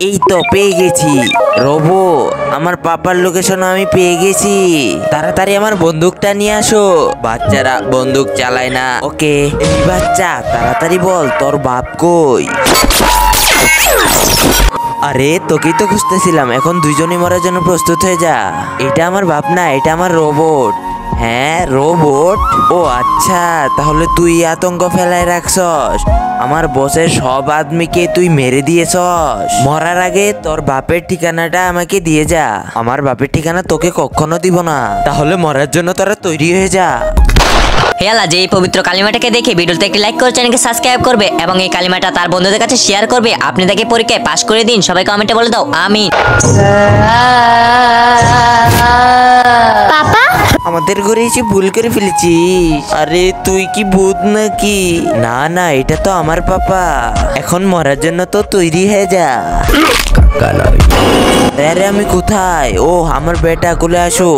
এই তো পেয়ে গেছি। রোবো, আমার পাপার লোকেশন আমি পেয়ে গেছি। তাড়াতাড়ি আমার বন্দুকটা নিয়ে আসো। বাচ্চারা বন্দুক চালায় না। ওকে, এই বাচ্চা তাড়াতাড়ি বল তোর বাপ কই। আরে তোকেই তো খুঁজতেছিলাম। এখন দুইজনই মরার জন্য প্রস্তুত হয়ে যা। এটা আমার বাপ না, এটা আমার রোবট। হ্যাঁ রোবট। ও আচ্ছা, তাহলে তুই আতঙ্ক ফেলায় রাখছস। আমার বসের সব আদমিকে তুই মেরে দিয়েছস। মরার আগে তোর বাপের ঠিকানাটা আমাকে দিয়ে যা। আমার বাপের ঠিকানা তোকে কখনো দিব না। তাহলে মরার জন্য তোরা তৈরি হয়ে যা। হে আল্লাহ, যে এই পবিত্র কালিমাটাকে দেখে ভিডিওতে একটি লাইক করে চ্যানেলকে সাবস্ক্রাইব করবে এবং এই কালিমাটা তার বন্ধুদের কাছে শেয়ার করবে। আপনি তাকে পরীক্ষায় পাশ করে দিন। সবাই কমেন্টে বলে দাও আমিন। পাপা, আমাদের ঘরে এসে ভুল করে ফেলেছিস। আরে তুই কি ভূত নাকি? না না, এটা তো আমার পাপা। এখন মরার জন্য তো তৈরি হয়ে যা। আরে আমি কোথায়? ও আমার বেটা, কোলে আসো।